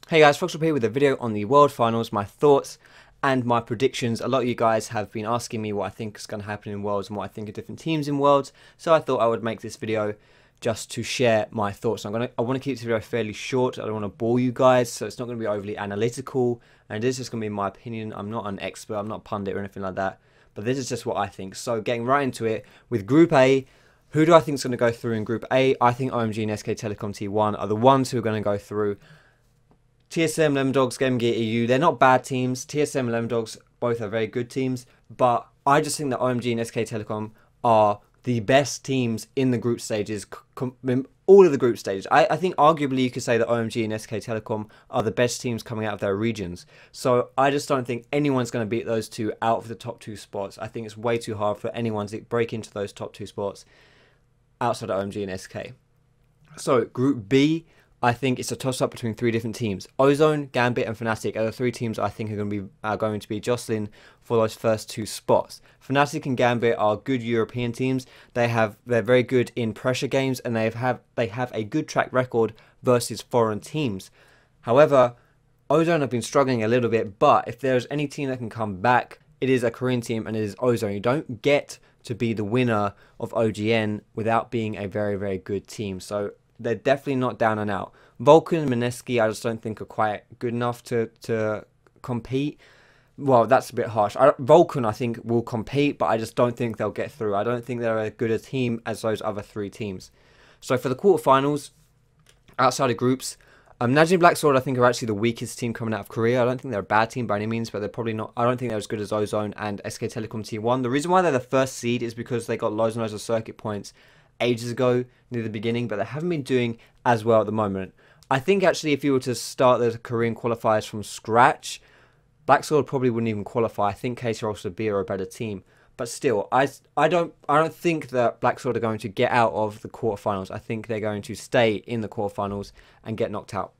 Hey guys, Foxdrop here with a video on the World Finals, my thoughts and my predictions. A lot of you guys have been asking me what I think is going to happen in Worlds and what I think of different teams in Worlds, so I thought I would make this video just to share my thoughts. I want to keep this video fairly short. I don't want to bore you guys, so it's not going to be overly analytical, and this is just going to be my opinion. I'm not an expert, I'm not a pundit or anything like that, but this is just what I think. So getting right into it, with Group A, who do I think is going to go through in Group A? I think OMG and SK Telecom T1 are the ones who are going to go through. TSM, Lemon Dogs, Game Gear EU, they're not bad teams. TSM and Lemon Dogs both are very good teams, but I just think that OMG and SK Telecom are the best teams in the group stages, in all of the group stages. I think arguably you could say that OMG and SK Telecom are the best teams coming out of their regions. So I just don't think anyone's going to beat those two out of the top two spots. I think it's way too hard for anyone to break into those top two spots outside of OMG and SK. So Group B, I think it's a toss-up between three different teams. Ozone, Gambit, and Fnatic are the three teams I think are going to be jostling for those first two spots. Fnatic and Gambit are good European teams. They're very good in pressure games, and they have a good track record versus foreign teams. However, Ozone have been struggling a little bit, but if there's any team that can come back, it is a Korean team, and it is Ozone. You don't get to be the winner of OGN without being a very, very good team. So they're definitely not down and out. Vulcan and Mineski, I just don't think are quite good enough to compete. Well, that's a bit harsh. Vulcan, I think, will compete, but I just don't think they'll get through. I don't think they're as good a team as those other three teams. So for the quarterfinals, outside of groups, Najee Black Sword, I think, are actually the weakest team coming out of Korea. I don't think they're a bad team by any means, but they're probably not. I don't think they're as good as Ozone and SK Telecom T1. The reason why they're the first seed is because they got loads and loads of circuit points ages ago near the beginning, but they haven't been doing as well at the moment. I think actually if you were to start the Korean qualifiers from scratch, Black Sword probably wouldn't even qualify. I think KC or B are a better team, but still, I don't think that Black Sword are going to get out of the quarterfinals. I think they're going to stay in the quarterfinals and get knocked out.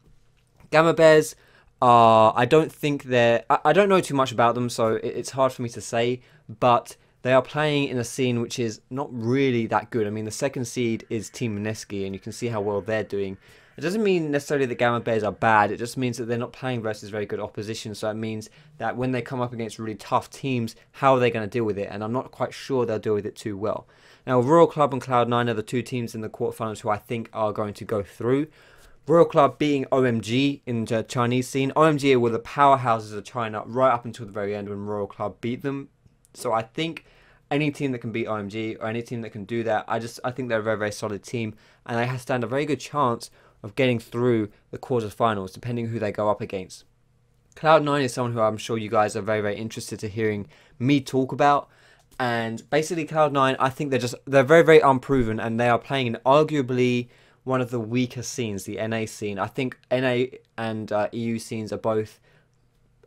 Gamma Bears, I don't think I don't know too much about them, so it's hard for me to say, but they are playing in a scene which is not really that good. I mean, the second seed is Team Mineski, and you can see how well they're doing. It doesn't mean necessarily that Gamma Bears are bad. It just means that they're not playing versus very good opposition. So it means that when they come up against really tough teams, how are they going to deal with it? And I'm not quite sure they'll deal with it too well. Now, Royal Club and Cloud9 are the two teams in the quarterfinals who I think are going to go through. Royal Club being OMG in the Chinese scene. OMG were the powerhouses of China right up until the very end when Royal Club beat them. So I think any team that can beat OMG or any team that can do that, I think they're a very, very solid team, and they stand a very good chance of getting through the quarterfinals, depending who they go up against. Cloud9 is someone who I'm sure you guys are very, very interested to hearing me talk about. And basically Cloud9, I think they're very, very unproven, and they are playing in arguably one of the weaker scenes, the NA scene. I think NA and EU scenes are both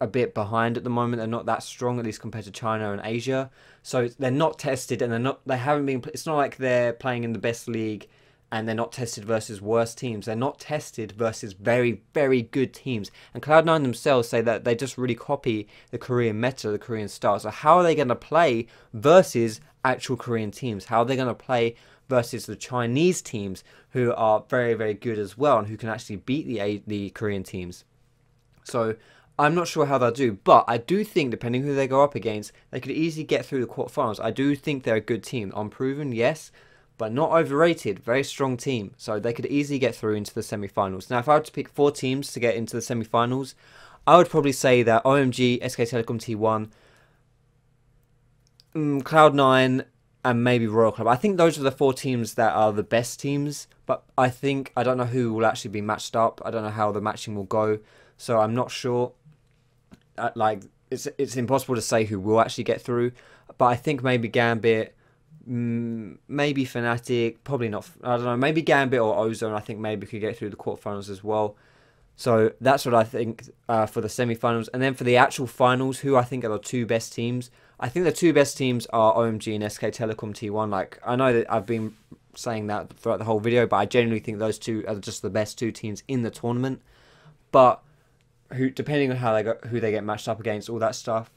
a bit behind at the moment. They're not that strong, at least compared to China and Asia. So they're not tested, and they haven't been. It's not like they're playing in the best league and they're not tested versus worse teams. They're not tested versus very, very good teams. And Cloud9 themselves say that they just really copy the Korean meta, the Korean style. So how are they going to play versus actual Korean teams? How are they going to play versus the Chinese teams who are very, very good as well and who can actually beat the Korean teams? So I'm not sure how they'll do, but I do think, depending who they go up against, they could easily get through the quarterfinals. I do think they're a good team. Unproven, yes, but not overrated. Very strong team. So they could easily get through into the semi-finals. Now, if I were to pick four teams to get into the semi-finals, I would probably say that OMG, SK Telecom T1, Cloud9, and maybe Royal Club. I think those are the four teams that are the best teams, but I don't know who will actually be matched up. I don't know how the matching will go, so I'm not sure. Like, it's impossible to say who will actually get through, but I think maybe Gambit, maybe Fnatic, probably not. I don't know, maybe Gambit or Ozone, I think maybe could get through the quarterfinals as well. So that's what I think for the semi-finals. And then for the actual finals, who I think are the two best teams, I think the two best teams are OMG and SK Telecom T1. Like, I know that I've been saying that throughout the whole video, but I genuinely think those two are just the best two teams in the tournament. But depending on who they get matched up against, all that stuff.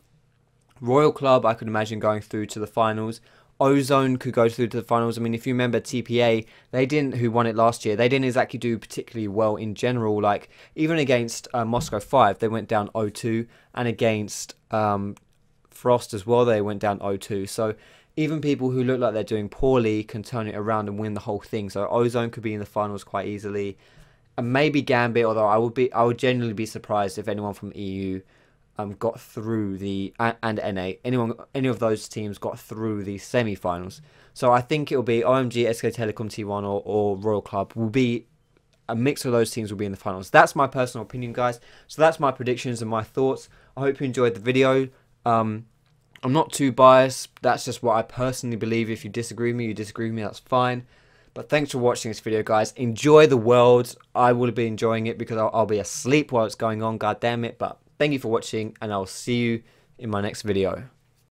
Royal Club, I could imagine going through to the finals. Ozone could go through to the finals. I mean, if you remember TPA, they didn't, who won it last year, they didn't exactly do particularly well in general. Like, even against Moscow 5, they went down 0-2, and against Frost as well, they went down 0-2. So even people who look like they're doing poorly can turn it around and win the whole thing. So Ozone could be in the finals quite easily, and maybe Gambit. Although I would genuinely be surprised if anyone from EU got through and NA, any of those teams got through the semi-finals. So I think it'll be OMG, SK Telecom T1 or Royal Club. Will be a mix of those teams will be in the finals. That's my personal opinion, guys. So that's my predictions and my thoughts. I hope you enjoyed the video. I'm not too biased. That's just what I personally believe. If you disagree with me, you disagree with me, that's fine. But thanks for watching this video, guys. Enjoy the Worlds. I will be enjoying it because I'll be asleep while it's going on, god damn it. But thank you for watching, and I'll see you in my next video.